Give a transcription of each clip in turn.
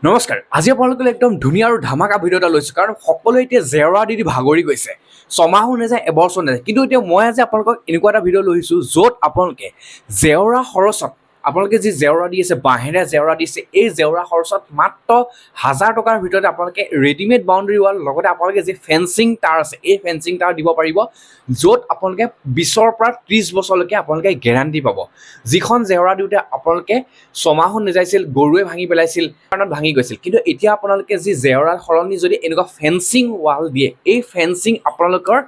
নমস্কাৰ আজি আপোনালোকে একদম ধুনীয়া আৰু ধামাকা ভিডিঅ' এটা লৈছোঁ কাৰণ সকলোৱে এতিয়া জেওৰা দি ভাগৰি গৈছে ছমাহো নাযায় এবছৰ নাযায় কিন্তু এতিয়া মই আজি আপোনালোকক এনেকুৱা এটা ভিডিঅ' লৈছোঁ য'ত আপোনালোকে জেওৰা খৰচত আপোনালোকে যি জেওৰা দি আছে বাঁহেৰে জেওৰা দিছে এই জেওৰা খৰচত মাত্ৰ 1000 টকাৰ ভিতৰতে আপোনালোকে ৰেডিমেড বাউণ্ডেৰী ৱাল লগতে আপোনালোকে যি ফেন্সিং তাঁৰ আছে এই ফেন্সিং তাঁৰ দিব পাৰিব য'ত আপোনালোকে 20ৰ পৰা 30 বছৰলৈকে আপোনালোকে গেৰাণ্টি পাব যিখন জেওৰা দিওঁতে আপোনালোকে ছমাহো নাযাইছিল গৰুৱে ভাঙি পেলাইছিল কাৰণত ভাঙি গৈছিল কিন্তু এতিয়া আপোনালোকে যি জেওৰাৰ সলনি যদি এনেকুৱা ফেন্সিং ৱাল দিয়ে এই ফেন্সিং আপোনালোকৰ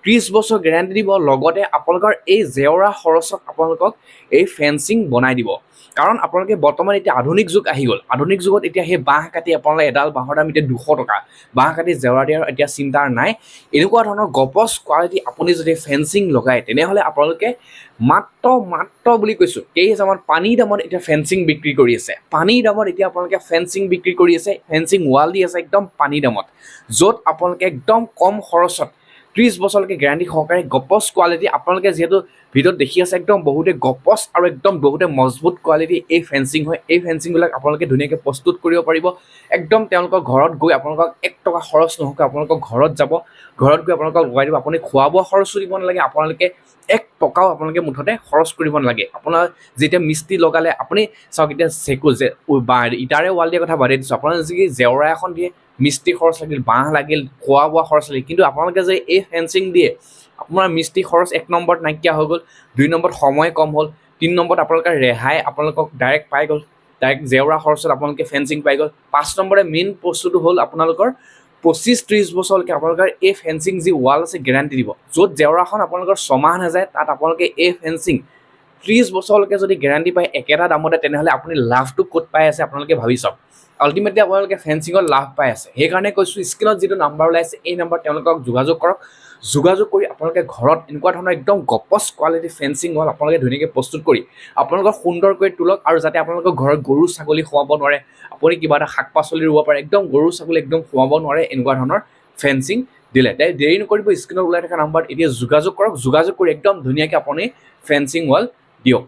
30 বছৰ গেৰাণ্টি দিব লগতে আপোনালোকৰ এই জেওৰা খৰচত আপোনালোকক এই ফেন্সিং বনাই দিব কাৰণ আপোনালোকে বৰ্তমান এতিয়া আধুনিক যুগ আহি গ'ল আধুনিক যুগত এতিয়া সেই বাঁহ কাটি আপোনালোকে এডাল বাঁহৰ দাম এতিয়া 200 টকা বাঁহ কাটি জেওৰা দিয়াৰ এতিয়া চিন্তা নাই এনেকুৱা ধৰণৰ গপচ কোৱালিটি আপুনি যদি ফেন্সিং লগায় তেনেহ'লে আপোনালোকে মাত্ৰ বুলি কৈছোঁ কেইহাজাৰমান পানীৰ দামত এতিয়া ফেন্সিং বিক্ৰী কৰি আছে পানীৰ দামত এতিয়া আপোনালোকে ফেন্সিং বিক্ৰী কৰি আছে ফেন্সিং ৱাল দি আছে একদম পানীৰ দামত য'ত আপোনালোকে একদম কম খৰচত 30 বছৰলৈকে গ্যাৰাণ্টি সহকাৰে গপচ কোৱালিটি আপোনালোকে যেহেতু ভিডিঅ'ত দেখি আছে একদম বহুতে গপচ আৰু একদম বহুতে মজবুত কোৱালিটি এই ফেন্সিং হয় এই ফেন্সিংবিলাক আপোনালোকে ধুনীয়াকৈ প্ৰস্তুত কৰিব পাৰিব একদম তেওঁলোকৰ ঘৰত গৈ আপোনালোকক 1 টকা খৰচ নোহোৱাকৈ আপোনালোকৰ ঘৰত যাব ঘৰত গৈ আপোনালোকক লগাই দিব আপুনি খোৱা বোৱা খৰচো দিব নালাগে আপোনালোকে 1 টকাও আপোনালোকে মুঠতে খৰচ কৰিব নালাগে আপোনাৰ যেতিয়া মিস্ত্ৰী লগালে আপুনি চাওক এতিয়া চেকু যে ইটাৰে ৱাল দিয়া কথা বাদেই দিছোঁ আপোনাৰ যদি জেওৰা এখন দিয়ে মিস্ত্ৰী খৰচ লাগিল বাঁহ লাগিল খোৱা বোৱা খৰচ লাগিল কিন্তু আপোনালোকে যে এই ফেন্সিং দিয়ে আপোনাৰ মিস্ত্ৰী খৰচ 1 নম্বৰত নাইকিয়া হৈ গ'ল 2 নম্বৰত সময় কম হ'ল 3 নম্বৰত আপোনালোকে ৰেহাই আপোনালোকক ডাইৰেক্ট পাই গ'ল ডাইৰেক্ট জেওৰা খৰচত আপোনালোকে ফেন্সিং পাই গ'ল 5 নম্বৰে মেইন বস্তুটো হ'ল আপোনালোকৰ 25-30 বছৰলৈকে আপোনালোকৰ এই ফেন্সিং যি ৱাল আছে গেৰাণ্টি দিব য'ত জেওৰাখন আপোনালোকৰ ছমাহ নাযায় তাত আপোনালোকে এই ফেন্সিং 30 বছৰলৈকে যদি গেৰাণ্টি পায় একেটা দামতে তেনেহ'লে আপুনি লাভটো ক'ত পাই আছে আপোনালোকে ভাবি চাওক আল্টিমেটলি আপোনালোকে ফেন্সিঙত লাভ পাই আছে সেইকাৰণে কৈছোঁ স্ক্ৰীনত যিটো নাম্বাৰ ওলাইছে এই নাম্বাৰ তেওঁলোকক যোগাযোগ কৰক যোগাযোগ কৰি আপোনালোকে ঘৰত এনেকুৱা ধৰণৰ একদম গপচ কোৱালিটি ফেন্সিং ৱাল আপোনালোকে ধুনীয়াকৈ প্ৰস্তুত কৰি আপোনালোকক সুন্দৰকৈ তোলক আৰু যাতে আপোনালোকৰ ঘৰত গৰু ছাগলী সোমাব নোৱাৰে আপুনি কিবা এটা শাক পাচলি ৰুব পাৰে একদম গৰু ছাগলী একদম সোমাব নোৱাৰে এনেকুৱা ধৰণৰ ফেন্সিং দিলে তাই দেৰি নকৰিব স্ক্ৰীনত ওলাই থকা নাম্বাৰত এতিয়া যোগাযোগ কৰক যোগাযোগ কৰি একদম ধুনীয়াকৈ আপুনি ফেন্সিং ৱাল দিয়ক।